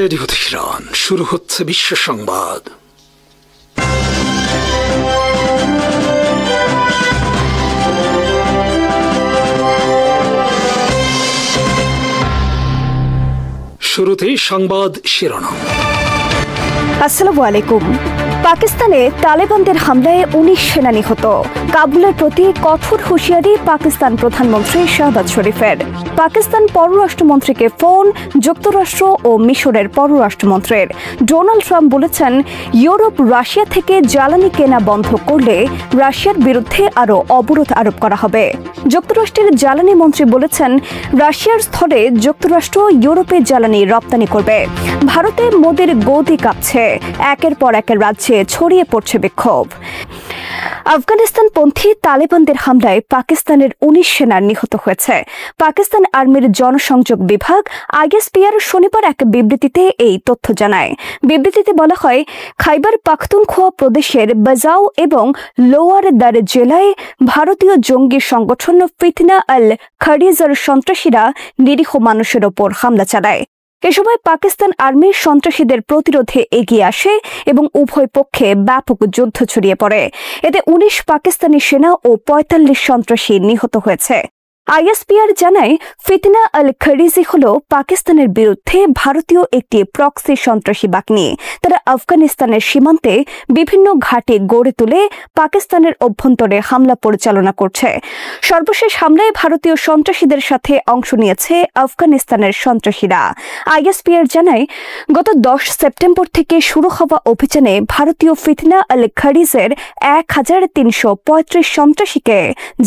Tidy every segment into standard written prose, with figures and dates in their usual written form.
Radio Tehran, শুরু হচ্ছে বিশ্ব সংবাদ। শুরুতেই সংবাদ শিরোনাম। আসসালামু আলাইকুম। পাকিস্তানে তালেবানদের হামলায় 19 সেনা নিহত। কাবুলের প্রতি কঠোর হুঁশিয়ারি পাকিস্তান প্রধানমন্ত্রী শাহবাজ শরীফের। পাকিস্তান পররাষ্ট্রমন্ত্রীকে ফোন যুক্তরাষ্ট্র ও মিশরের পররাষ্ট্রমন্ত্রীর। ডোনাল্ড ট্রাম্প বলেছেন, ইউরোপ রাশিয়া থেকে জ্বালানি কেনা বন্ধ করলে রাশিয়ার বিরুদ্ধে আরও অবরোধ আরোপ করা হবে। যুক্তরাষ্ট্রের জ্বালানি মন্ত্রী বলেছেন, রাশিয়ার স্থলে যুক্তরাষ্ট্র ইউরোপে জ্বালানি রপ্তানি করবে। ভারতে মোদির গদি কাঁপছে, একের পর একের রাজ্যে ছড়িয়ে পড়ছে বিক্ষোভ। আফগানিস্তানপন্থী তালেবানদের হামলায় পাকিস্তানের 19 সেনা নিহত হয়েছে। পাকিস্তান আর্মির জনসংযোগ বিভাগ আইএসপিআর শনিবার এক বিবৃতিতে এই তথ্য জানায়। বিবৃতিতে বলা হয়, খাইবার পাখতুনখোয়া প্রদেশের বাজাও এবং লোয়ার দার জেলায় ভারতীয় জঙ্গি সংগঠন ফিতনা আল খারিজের সন্ত্রাসীরা নিরীহ মানুষের ওপর হামলা চালায়। এ সময় পাকিস্তান আর্মি সন্ত্রাসীদের প্রতিরোধে এগিয়ে আসে এবং উভয় পক্ষে ব্যাপক যুদ্ধ ছড়িয়ে পড়ে। এতে 19 পাকিস্তানি সেনা ও 45 সন্ত্রাসী নিহত হয়েছে। আইএসপিআর জানায়, ফিতনা আল খারিজি হল পাকিস্তানের বিরুদ্ধে ভারতীয় একটি প্রক্সি সন্ত্রাসী বাহিনী। তারা আফগানিস্তানের সীমান্তে বিভিন্ন ঘাঁটি গড়ে তুলে পাকিস্তানের অভ্যন্তরে হামলা পরিচালনা করছে। সর্বশেষ হামলায় ভারতীয় সন্ত্রাসীদের সাথে অংশ নিয়েছে আফগানিস্তানের সন্ত্রাসীরা। আইএসপিআর জানায়, গত 10 সেপ্টেম্বর থেকে শুরু হওয়া অভিযানে ভারতীয় ফিতনা আল খারিজের 1335 সন্ত্রাসীকে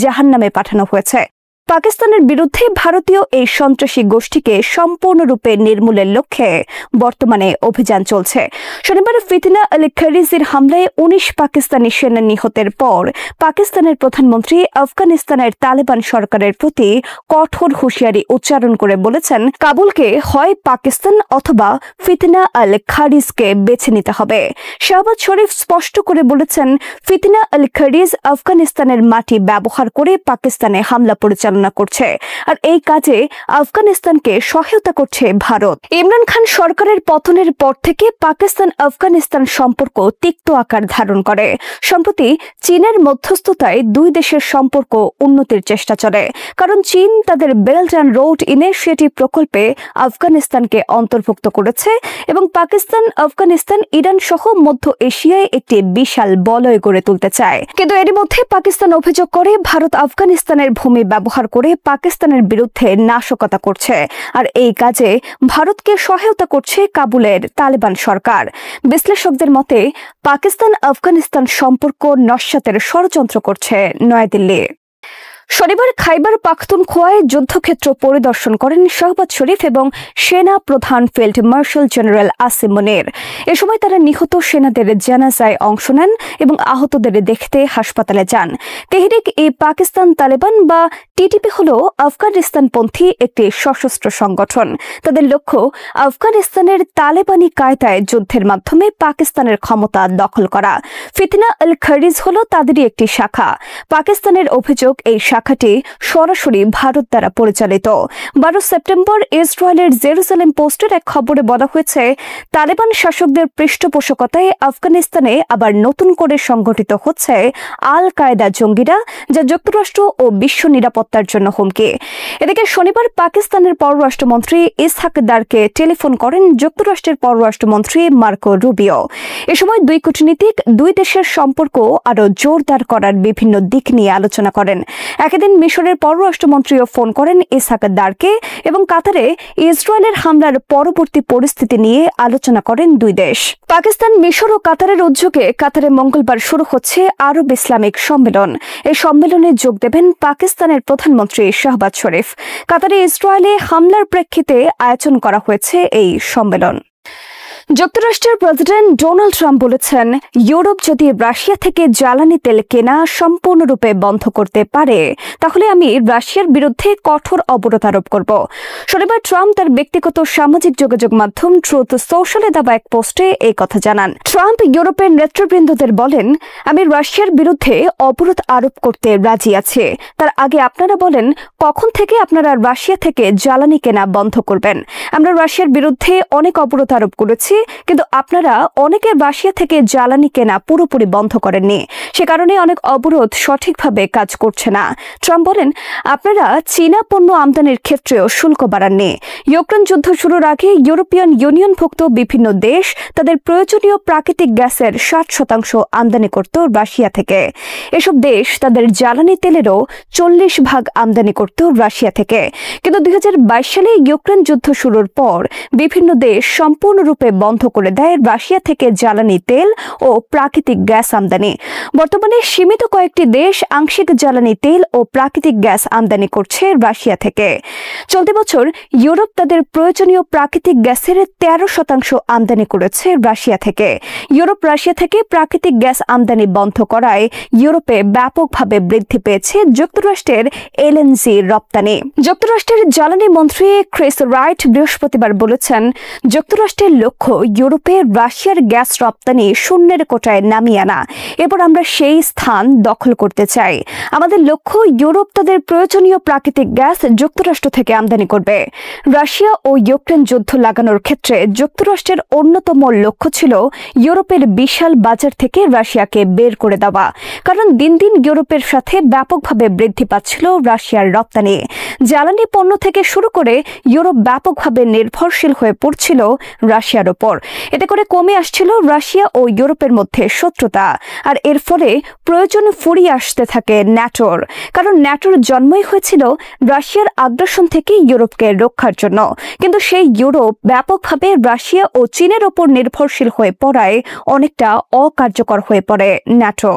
জাহান্নামে পাঠানো হয়েছে। পাকিস্তানের বিরুদ্ধে ভারতীয় এই সন্ত্রাসী গোষ্ঠীকে সম্পূর্ণরূপে নির্মূলের লক্ষ্যে বর্তমানে অভিযান চলছে। শনিবার ফিতনা আল খারিজির হামলায় 19 পাকিস্তানি সেনা নিহতের পর পাকিস্তানের প্রধানমন্ত্রী আফগানিস্তানের তালেবান সরকারের প্রতি কঠোর হুঁশিয়ারি উচ্চারণ করে বলেছেন, কাবুলকে হয় পাকিস্তান অথবা ফিতনা আল খারিজকে বেছে নিতে হবে। শাহবাজ শরীফ স্পষ্ট করে বলেছেন, ফিতনা আল খারিজ আফগানিস্তানের মাটি ব্যবহার করে পাকিস্তানে হামলা পরিচালনা করছে, আর এই কাজে আফগানিস্তানকে সহায়তা করছে ভারত। ইমরান খান সরকারের পতনের পর থেকে পাকিস্তান আফগানিস্তান সম্পর্ক তিক্ত আকার ধারণ করে। সম্প্রতি চীনের মধ্যস্থতায় দুই দেশের সম্পর্ক উন্নতির চেষ্টা চলে, কারণ চীন তাদের বেল্ট অ্যান্ড রোড ইনিশিয়েটিভ প্রকল্পে আফগানিস্তানকে অন্তর্ভুক্ত করেছে এবং পাকিস্তান, আফগানিস্তান, ইরান সহ মধ্য এশিয়ায় একটি বিশাল বলয় গড়ে তুলতে চায়। কিন্তু এরই মধ্যে পাকিস্তান অভিযোগ করে ভারত আফগানিস্তানের ভূমি ব্যবহার করে পাকিস্তানের বিরুদ্ধে নাশকতা করছে, আর এই কাজে ভারতকে সহায়তা করছে কাবুলের তালেবান সরকার। বিশ্লেষকদের মতে পাকিস্তান আফগানিস্তান সম্পর্ক নস্যাতের ষড়যন্ত্র করছে নয়াদিল্লি। শনিবার খাইবার পাখতুনখোয়ায় যুদ্ধক্ষেত্র পরিদর্শন করেন শাহবাজ শরীফ এবং সেনা প্রধান ফিল্ড মার্শাল জেনারেল আসিম মুনির। এ সময় তারা নিহত সেনাদের জানাজায় অংশ নেন এবং আহতদের দেখতে হাসপাতালে যান। তেহরিক-ই-পাকিস্তান তালেবান বা টিটিপি হল আফগানিস্তানপন্থী একটি সশস্ত্র সংগঠন। তাদের লক্ষ্য আফগানিস্তানের তালেবানি কায়দায় যুদ্ধের মাধ্যমে পাকিস্তানের ক্ষমতা দখল করা। ফিতনা আল খারিজ হল তাদেরই একটি শাখা। পাকিস্তানের অভিযোগ, এই শাখাটি সরাসরি ভারত দ্বারা পরিচালিত। 12 সেপ্টেম্বর ইসরায়েলের জেরুজালেম পোস্টের এক খবরে বলা হয়েছে, তালেবান শাসকদের পৃষ্ঠপোষকতায় আফগানিস্তানে আবার নতুন করে সংগঠিত হচ্ছে আল কায়দা জঙ্গিরা, যা যুক্তরাষ্ট্র ও বিশ্ব নিরাপত্তার জন্য হুমকি। এদিকে শনিবার পাকিস্তানের পররাষ্ট্রমন্ত্রী ইসহাক দারকে টেলিফোন করেন যুক্তরাষ্ট্রের পররাষ্ট্রমন্ত্রী মার্কো রুবিও। এ সময় দুই কূটনীতিক দুই দেশের সম্পর্ক আরও জোরদার করার বিভিন্ন দিক নিয়ে আলোচনা করেন। একদিন মিশরের পররাষ্ট্রমন্ত্রীও ফোন করেন ইসহাক দারকে এবং কাতারে ইসরায়েলের হামলার পরবর্তী পরিস্থিতি নিয়ে আলোচনা করেন দুই দেশ। পাকিস্তান, মিশর ও কাতারের উদ্যোগে কাতারে মঙ্গলবার শুরু হচ্ছে আরব ইসলামিক সম্মেলন। এই সম্মেলনে যোগ দেবেন পাকিস্তানের প্রধানমন্ত্রী শাহবাজ শরীফ। কাতারে ইসরায়েলে হামলার প্রেক্ষিতে আয়োজন করা হয়েছে এই সম্মেলন। যুক্তরাষ্ট্রের প্রেসিডেন্ট ডোনাল্ড ট্রাম্প বলেছেন, ইউরোপ যদি রাশিয়া থেকে জ্বালানি তেল কেনা সম্পূর্ণরূপে বন্ধ করতে পারে তাহলে আমি রাশিয়ার বিরুদ্ধে কঠোর অবরোধ আরোপ করব। শনিবার ট্রাম্প তার ব্যক্তিগত সামাজিক যোগাযোগ মাধ্যম ট্রুথ সোশ্যালে দেওয়া এক পোস্টে এই কথা জানান। ট্রাম্প ইউরোপের নেতৃবৃন্দদের বলেন, আমি রাশিয়ার বিরুদ্ধে অবরোধ আরোপ করতে রাজি আছি। তার আগে আপনারা বলেন কখন থেকে আপনারা রাশিয়া থেকে জ্বালানি কেনা বন্ধ করবেন। আমরা রাশিয়ার বিরুদ্ধে অনেক অবরোধ আরোপ করেছি, কিন্তু আপনারা অনেকে রাশিয়া থেকে জ্বালানি কেনা পুরোপুরি বন্ধ করেননি। সে কারণে অনেক অবরোধ সঠিকভাবে কাজ করছে না। ট্রাম্প বলেন, আপনারা চীনা পণ্য আমদানির ক্ষেত্রেও শুল্ক বাড়াননি। ইউক্রেন যুদ্ধ শুরুর আগে ইউরোপিয়ান ইউনিয়নভুক্ত বিভিন্ন দেশ তাদের প্রয়োজনীয় প্রাকৃতিক গ্যাসের 60% আমদানি করত রাশিয়া থেকে। এসব দেশ তাদের জ্বালানি তেলেরও 40% আমদানি করত রাশিয়া থেকে। কিন্তু 2022 সালে ইউক্রেন যুদ্ধ শুরুর পর বিভিন্ন দেশ সম্পূর্ণরূপে বন্ধ করে দেয় রাশিয়া থেকে জ্বালানি তেল ও প্রাকৃতিক গ্যাস আমদানি। বর্তমানে সীমিত কয়েকটি দেশ আংশিক জ্বালানি তেল ও প্রাকৃতিক গ্যাস আমদানি করছে রাশিয়া থেকে। চলতি বছর ইউরোপ তাদের প্রয়োজনীয় প্রাকৃতিক গ্যাসের 13% আমদানি করেছে রাশিয়া থেকে। ইউরোপ রাশিয়া থেকে প্রাকৃতিক গ্যাস আমদানি বন্ধ করায় ইউরোপে ব্যাপকভাবে বৃদ্ধি পেয়েছে যুক্তরাষ্ট্রের এলএনজি রপ্তানি। যুক্তরাষ্ট্রের জ্বালানি মন্ত্রী ক্রিস রাইট বৃহস্পতিবার বলেছেন, যুক্তরাষ্ট্রের লক্ষ্য ইউরোপে রাশিয়ার গ্যাস রপ্তানি শূন্যের কোটায় নামিয়ে আনা। এরপর আমরা সেই স্থান দখল করতে চাই। আমাদের লক্ষ্য ইউরোপ তাদের প্রয়োজনীয় প্রাকৃতিক গ্যাস যুক্তরাষ্ট্র থেকে আমদানি করবে। রাশিয়া ও ইউক্রেন যুদ্ধ লাগানোর ক্ষেত্রে যুক্তরাষ্ট্রের অন্যতম লক্ষ্য ছিল ইউরোপের বিশাল বাজার থেকে রাশিয়াকে বের করে দেওয়া, কারণ দিন দিন ইউরোপের সাথে ব্যাপকভাবে বৃদ্ধি পাচ্ছিল রাশিয়ার রপ্তানি। জ্বালানি পণ্য থেকে শুরু করে ইউরোপ ব্যাপকভাবে নির্ভরশীল হয়ে পড়ছিল রাশিয়ার ওপর। এতে করে কমে আসছিল রাশিয়া ও ইউরোপের মধ্যে শত্রুতা, আর এর ফলে প্রয়োজন ফুরিয়ে আসতে থাকে ন্যাটোর। কারণ ন্যাটোর জন্মই হয়েছিল রাশিয়ার আগ্রাসন থেকে ইউরোপকে রক্ষার জন্য। কিন্তু সেই ইউরোপ ব্যাপকভাবে রাশিয়া ও চীনের ওপর নির্ভরশীল হয়ে পড়ায় অনেকটা অকার্যকর হয়ে পড়ে ন্যাটো।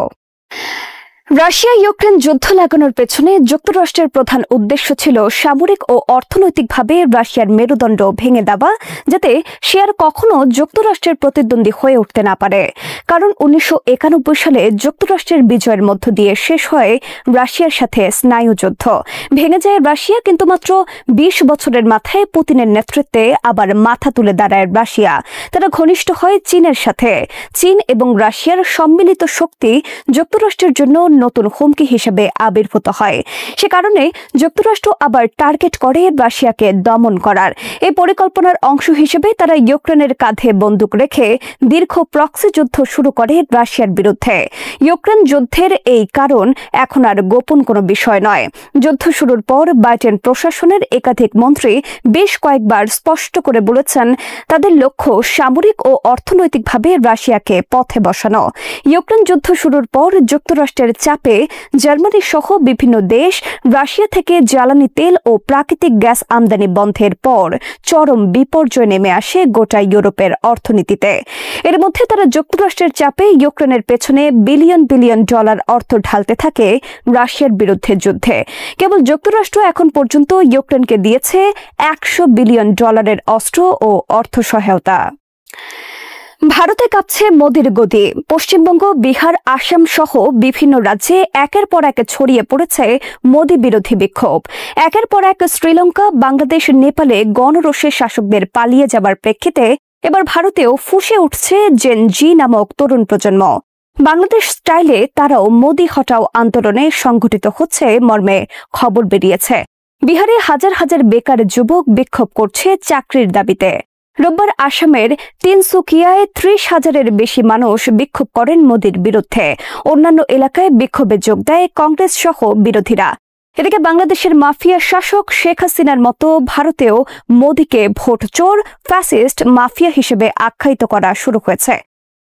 রাশিয়া ইউক্রেন যুদ্ধ লাগানোর পেছনে যুক্তরাষ্ট্রের প্রধান উদ্দেশ্য ছিল সামরিক ও অর্থনৈতিকভাবে রাশিয়ার মেরুদণ্ড ভেঙে দেওয়া, যাতে সে আর কখনো যুক্তরাষ্ট্রের প্রতিদ্বন্দ্বী হয়ে উঠতে না পারে। কারণ 1991 সালে যুক্তরাষ্ট্রের বিজয়ের মধ্য দিয়ে শেষ হয় রাশিয়ার সাথে স্নায়ুযুদ্ধ। ভেঙে যায় রাশিয়া, কিন্তু মাত্র 20 বছরের মাথায় পুতিনের নেতৃত্বে আবার মাথা তুলে দাঁড়ায় রাশিয়া। তারা ঘনিষ্ঠ হয় চীনের সাথে। চীন এবং রাশিয়ার সম্মিলিত শক্তি যুক্তরাষ্ট্রের জন্য নতুন হুমকি হিসেবে আবির্ভূত হয়। সে কারণে যুক্তরাষ্ট্র আবার টার্গেট করে রাশিয়াকে দমন করার। এই পরিকল্পনার অংশ হিসেবে তারা ইউক্রেনের কাঁধে বন্দুক রেখে দীর্ঘ প্রক্সি যুদ্ধ শুরু করে রাশিয়ার বিরুদ্ধে। ইউক্রেন যুদ্ধের এই কারণ এখন আর গোপন কোনো বিষয় নয়। যুদ্ধ শুরুর পর বাইডেন প্রশাসনের একাধিক মন্ত্রী বেশ কয়েকবার স্পষ্ট করে বলেছেন, তাদের লক্ষ্য সামরিক ও অর্থনৈতিকভাবে রাশিয়াকে পথে বসানো। ইউক্রেন যুদ্ধ শুরুর পর যুক্তরাষ্ট্রের চাপে জার্মানি সহ বিভিন্ন দেশ রাশিয়া থেকে জ্বালানি তেল ও প্রাকৃতিক গ্যাস আমদানি বন্ধের পর চরম বিপর্যয় নেমে আসে গোটা ইউরোপের অর্থনীতিতে। এর মধ্যে তারা যুক্তরাষ্ট্রের চাপে ইউক্রেনের পেছনে বিলিয়ন বিলিয়ন ডলার অর্থ ঢালতে থাকে রাশিয়ার বিরুদ্ধে যুদ্ধে। কেবল যুক্তরাষ্ট্র এখন পর্যন্ত ইউক্রেনকে দিয়েছে $100 বিলিয়ন অস্ত্র ও অর্থ সহায়তা। ভারতে কাঁপছে মোদির গদি। পশ্চিমবঙ্গ, বিহার, আসাম সহ বিভিন্ন রাজ্যে একের পর এক ছড়িয়ে পড়েছে মোদি বিরোধী বিক্ষোভ। একের পর এক শ্রীলঙ্কা, বাংলাদেশ, নেপালে গণরোষে শাসকদের পালিয়ে যাবার প্রেক্ষিতে এবার ভারতেও ফুঁসে উঠছে জেন জি নামক তরুণ প্রজন্ম। বাংলাদেশ স্টাইলে তারাও মোদি হটাও আন্দোলনে সংগঠিত হচ্ছে মর্মে খবর বেরিয়েছে। বিহারে হাজার হাজার বেকার যুবক বিক্ষোভ করছে চাকরির দাবিতে। রোববার আসামের তিনসুকিয়ায় 30,000-এর বেশি মানুষ বিক্ষোভ করেন মোদির বিরুদ্ধে। অন্যান্য এলাকায় বিক্ষোভে যোগ দেয় কংগ্রেস সহ বিরোধীরা। এদিকে বাংলাদেশের মাফিয়া শাসক শেখ হাসিনার মতো ভারতেও মোদিকে ভোট চোর, ফ্যাসিস্ট, মাফিয়া হিসেবে আখ্যায়িত করা শুরু হয়েছে।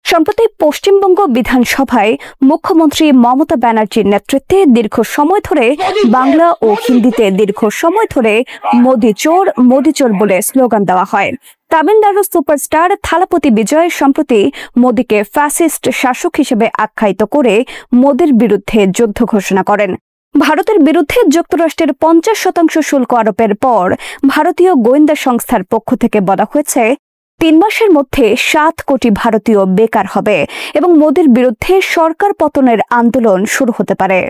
সম্প্রতি পশ্চিমবঙ্গ বিধানসভায় মুখ্যমন্ত্রী মমতা ব্যানার্জির নেতৃত্বে দীর্ঘ সময় ধরে বাংলা ও হিন্দিতে দীর্ঘ সময় ধরে মোদি চোর বলে স্লোগান দেওয়া হয়। তামিলনাড়ুর সুপারস্টার থালাপতি বিজয় সম্প্রতি মোদিকে ফ্যাসিস্ট শাসক হিসেবে আখ্যায়িত করে মোদির বিরুদ্ধে যুদ্ধ ঘোষণা করেন। ভারতের বিরুদ্ধে যুক্তরাষ্ট্রের 50% শুল্ক আরোপের পর ভারতীয় গোয়েন্দা সংস্থার পক্ষ থেকে বলা হয়েছে, 3 মাসের মধ্যে 7 কোটি ভারতীয় বেকার হবে এবং মোদির বিরুদ্ধে সরকার পতনের আন্দোলন শুরু হতে পারে।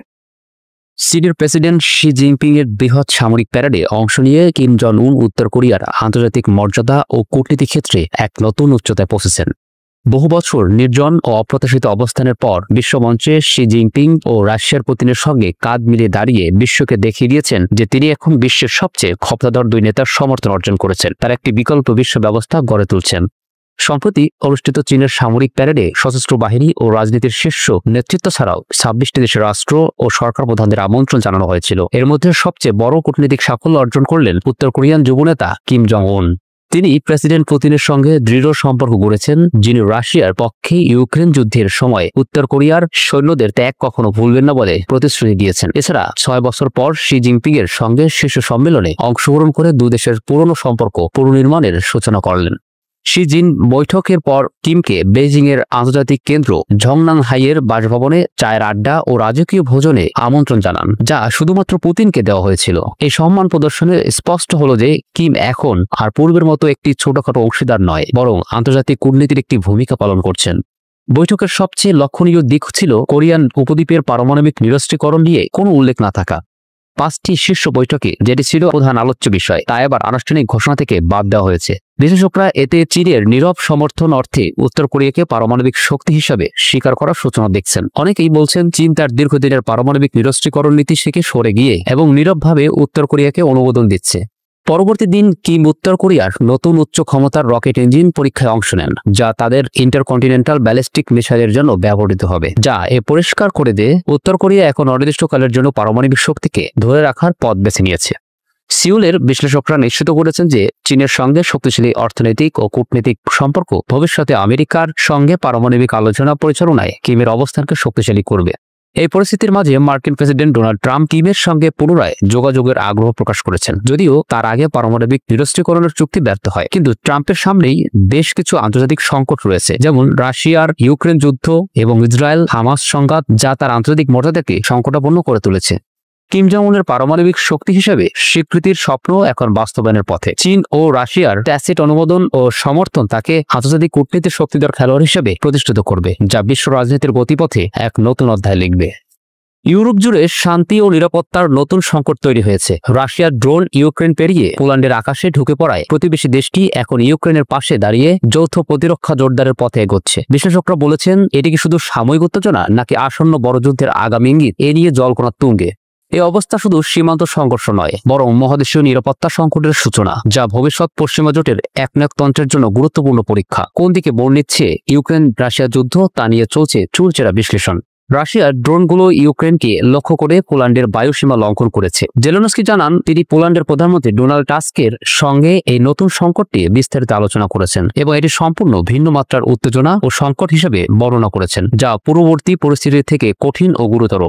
চীনের প্রেসিডেন্ট শি জিনপিং এর বৃহৎ সামরিক প্যারেডে অংশ নিয়ে কিম জন উন উত্তর কোরিয়ার আন্তর্জাতিক মর্যাদা ও কূটনীতি ক্ষেত্রে এক নতুন উচ্চতায় পৌঁছেছেন। বহু বছর নির্জন ও অপ্রত্যাশিত অবস্থানের পর বিশ্বমঞ্চে শি জিনপিং ও রাশিয়ার পুতিনের সঙ্গে কাঁধ মিলিয়ে দাঁড়িয়ে বিশ্বকে দেখিয়ে দিয়েছেন যে তিনি এখন বিশ্বের সবচেয়ে ক্ষমতাধর দুই নেতার সমর্থন অর্জন করেছেন, তার একটি বিকল্প বিশ্ব ব্যবস্থা গড়ে তুলছেন। সম্প্রতি অনুষ্ঠিত চীনের সামরিক প্যারেডে সশস্ত্র বাহিনী ও রাজনীতির শীর্ষ নেতৃত্ব ছাড়াও 26টি দেশের রাষ্ট্র ও সরকার প্রধানদের আমন্ত্রণ জানানো হয়েছিল। এর মধ্যে সবচেয়ে বড় কূটনৈতিক সাফল্য অর্জন করলেন উত্তর কোরিয়ান যুবনেতা কিম জং উন। তিনি প্রেসিডেন্ট পুতিনের সঙ্গে দৃঢ় সম্পর্ক গড়েছেন, যিনি রাশিয়ার পক্ষে ইউক্রেন যুদ্ধের সময় উত্তর কোরিয়ার সৈন্যদের ত্যাগ কখনো ভুলবেন না বলে প্রতিশ্রুতি দিয়েছেন। এছাড়া 6 বছর পর শি জিনপিং এর সঙ্গে শীর্ষ সম্মেলনে অংশগ্রহণ করে দুই দেশের পুরনো সম্পর্ক পুনর্নির্মাণের সূচনা করলেন। শি জিন বৈঠকের পর কিমকে বেইজিং এর আন্তর্জাতিক কেন্দ্র ঝংনাংহাইয়ের বাসভবনে চায়ের আড্ডা ও রাজকীয় ভোজনে আমন্ত্রণ জানান, যা শুধুমাত্র পুতিনকে দেওয়া হয়েছিল। এই সম্মান প্রদর্শনে স্পষ্ট হলো যে কিম এখন আর পূর্বের মতো একটি ছোটখাটো অংশীদার নয়, বরং আন্তর্জাতিক কূটনীতির একটি ভূমিকা পালন করছেন। বৈঠকের সবচেয়ে লক্ষণীয় দিক ছিল কোরিয়ান উপদ্বীপের পারমাণবিক নিরস্ত্রীকরণ নিয়ে কোনো উল্লেখ না থাকা। 5টি শীর্ষ বৈঠকে যেটি ছিল প্রধান আলোচ্য বিষয়, তা এবার আনুষ্ঠানিক ঘোষণা থেকে বাদ দেওয়া হয়েছে। বিশেষজ্ঞরা এতে চীনের নীরব সমর্থন অর্থে উত্তর কোরিয়াকে পারমাণবিক শক্তি হিসাবে স্বীকার করার সূচনা দেখছেন। অনেকেই বলছেন চীন তার দীর্ঘদিনের পারমাণবিক নিরস্ত্রীকরণ নীতি থেকে সরে গিয়ে এবং নীরবভাবে উত্তর কোরিয়াকে অনুমোদন দিচ্ছে। পরবর্তী দিন কিম উত্তর কোরিয়ার নতুন উচ্চ ক্ষমতার রকেট ইঞ্জিন পরীক্ষায় অংশ নেন, যা তাদের ইন্টারকন্টিনেন্টাল ব্যালিস্টিক মিসাইলের জন্য ব্যবহৃত হবে, যা পরিষ্কার করে দেয় উত্তর কোরিয়া এখন অনির্দিষ্টকালের জন্য পারমাণবিক শক্তিকে ধরে রাখার পথ বেছে নিয়েছে। সিউলের বিশ্লেষকরা নিশ্চিত করেছেন যে চীনের সঙ্গে শক্তিশালী অর্থনৈতিক ও কূটনৈতিক সম্পর্ক ভবিষ্যতে আমেরিকার সঙ্গে পারমাণবিক আলোচনা পরিচালনায় কিমের অবস্থানকে শক্তিশালী করবে। এই পরিস্থিতির মাঝে মার্কিন প্রেসিডেন্ট ডোনাল্ড ট্রাম্প কিমের সঙ্গে পুনরায় যোগাযোগের আগ্রহ প্রকাশ করেছেন, যদিও তার আগে পারমাণবিক নিরস্ত্রীকরণের চুক্তি ব্যর্থ হয়। কিন্তু ট্রাম্পের সামনেই বেশ কিছু আন্তর্জাতিক সংকট রয়েছে, যেমন রাশিয়ার ইউক্রেন যুদ্ধ এবং ইসরায়েল হামাস সংঘাত, যা তার আন্তর্জাতিক মর্যাদাকে সংকটাপন্ন করে তুলেছে। কিম জং উনের পারমাণবিক শক্তি হিসেবে স্বীকৃতির স্বপ্ন এখন বাস্তবায়নের পথে। চীন ও রাশিয়ার ট্যাসিট অনুমোদন ও সমর্থন তাকে আন্তর্জাতিক কূটনীতির শক্তিধর খেলোয়াড় হিসেবে প্রতিষ্ঠিত করবে, যা বিশ্ব রাজনীতির গতিপথে এক নতুন অধ্যায় লিখবে। ইউরোপ জুড়ে শান্তি ও নিরাপত্তার নতুন সংকট তৈরি হয়েছে। রাশিয়ার ড্রোন ইউক্রেন পেরিয়ে পোল্যান্ডের আকাশে ঢুকে পড়ায় প্রতিবেশী দেশটি এখন ইউক্রেনের পাশে দাঁড়িয়ে যৌথ প্রতিরক্ষা জোরদারের পথে এগোচ্ছে। বিশ্লেষকরা বলেছেন, এটি কি শুধু সাময়িক উত্তেজনা নাকি আসন্ন বড় যুদ্ধের আগামী ইঙ্গিত? এ নিয়ে জল্পনা তুঙ্গে। এই অবস্থা শুধু সীমান্ত সংঘর্ষ নয়, বরং মহাদেশীয় নিরাপত্তা সংকটের সূচনা, যা ভবিষ্যৎ পশ্চিমা জোটের একনায়কতন্ত্রের জন্য গুরুত্বপূর্ণ পরীক্ষা। কোন দিকে মোড় নিচ্ছে ইউক্রেন রাশিয়া যুদ্ধ, তা নিয়ে চলছে চুলচেরা বিশ্লেষণ। রাশিয়ার ড্রোনগুলো ইউক্রেনকে লক্ষ্য করে পোল্যান্ডের বায়ুসীমা লঙ্ঘন করেছে। জেলেনস্কি জানান, তিনি পোল্যান্ডের প্রধানমন্ত্রী ডোনাল্ড টাস্কের সঙ্গে এই নতুন সংকটটি বিস্তারিত আলোচনা করেছেন এবং এটি সম্পূর্ণ ভিন্ন মাত্রার উত্তেজনা ও সংকট হিসেবে বর্ণনা করেছেন, যা পূর্ববর্তী পরিস্থিতি থেকে কঠিন ও গুরুতর।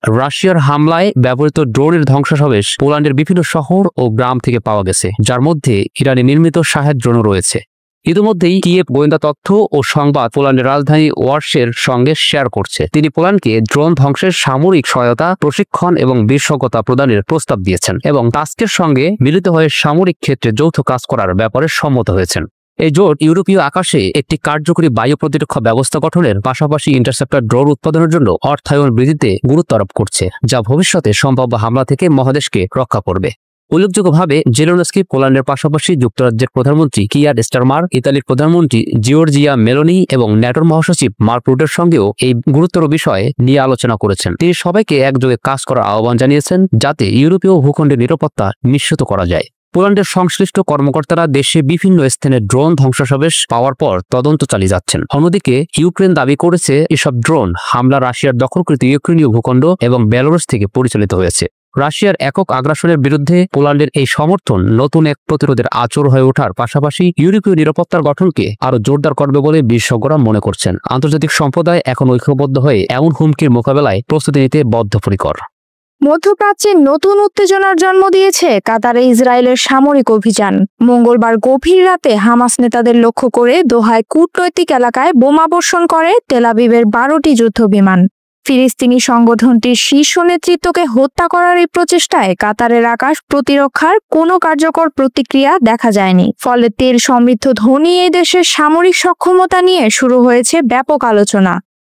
রাশিয়ার হামলায় ব্যবহৃত ড্রোনের ধ্বংসাবশেষ পোল্যান্ডের বিভিন্ন শহর ও গ্রাম থেকে পাওয়া গেছে, যার মধ্যে ইরানি নির্মিত শাহেদ ড্রোনও রয়েছে। ইতিমধ্যেই কিয়েভ গোয়েন্দা তথ্য ও সংবাদ পোল্যান্ডের রাজধানী ওয়ার্সের সঙ্গে শেয়ার করছে। তিনি পোল্যান্ডকে ড্রোন ধ্বংসের সামরিক সহায়তা, প্রশিক্ষণ এবং বিশেষজ্ঞতা প্রদানের প্রস্তাব দিয়েছেন এবং টাস্কের সঙ্গে মিলিত হয়ে সামরিক ক্ষেত্রে যৌথ কাজ করার ব্যাপারে সম্মত হয়েছেন। এই জোট ইউরোপীয় আকাশে একটি কার্যকরী বায়ু প্রতিরক্ষা ব্যবস্থা গঠনের পাশাপাশি ইন্টারসেপ্টর ড্রোন উৎপাদনের জন্য অর্থায়ন বৃদ্ধিতে গুরুত্ব আরোপ করছে, যা ভবিষ্যতে সম্ভাব্য হামলা থেকে মহাদেশকে রক্ষা করবে। উল্লেখযোগ্যভাবে জেলেনস্কি পোল্যান্ডের পাশাপাশি যুক্তরাজ্যের প্রধানমন্ত্রী কিয়ার স্টারমার, ইতালির প্রধানমন্ত্রী জিওর্জিয়া মেলোনি এবং ন্যাটোর মহাসচিব মার্ক রুটের সঙ্গেও এই গুরুতর বিষয়ে নিয়ে আলোচনা করেছেন। তিনি সবাইকে একযোগে কাজ করার আহ্বান জানিয়েছেন, যাতে ইউরোপীয় ভূখণ্ডের নিরাপত্তা নিশ্চিত করা যায়। পোল্যান্ডের সংশ্লিষ্ট কর্মকর্তারা দেশে বিভিন্ন স্থানে ড্রোন ধ্বংসাবশেষ পাওয়ার পর তদন্ত চালিয়ে যাচ্ছেন। অন্যদিকে ইউক্রেন দাবি করেছে এসব ড্রোন হামলা রাশিয়ার দখলকৃত ইউক্রেনীয় ভূখণ্ড এবং বেলারুস থেকে পরিচালিত হয়েছে। রাশিয়ার একক আগ্রাসনের বিরুদ্ধে পোল্যান্ডের এই সমর্থন নতুন এক প্রতিরোধের আঁচড় হয়ে ওঠার পাশাপাশি ইউরোপীয় নিরাপত্তার গঠনকে আরো জোরদার করবে বলে বিশেষজ্ঞরা মনে করছেন। আন্তর্জাতিক সম্প্রদায় এখন ঐক্যবদ্ধ হয়ে এমন হুমকির মোকাবেলায় প্রস্তুতি নিতে বদ্ধপরিকর। মধ্যপ্রাচ্যে নতুন উত্তেজনার জন্ম দিয়েছে কাতারে ইসরায়েলের সামরিক অভিযান। মঙ্গলবার গভীর রাতে হামাস নেতাদের লক্ষ্য করে দোহায় কূটনৈতিক এলাকায় বোমাবর্ষণ করে তেল আবিবের 12টি যুদ্ধবিমান। ফিলিস্তিনি সংগঠনটির শীর্ষ নেতৃত্বকে হত্যা করার এই প্রচেষ্টায় কাতারের আকাশ প্রতিরক্ষার কোনো কার্যকর প্রতিক্রিয়া দেখা যায়নি। ফলে তেল সমৃদ্ধ ধনী এই দেশের সামরিক সক্ষমতা নিয়ে শুরু হয়েছে ব্যাপক আলোচনা।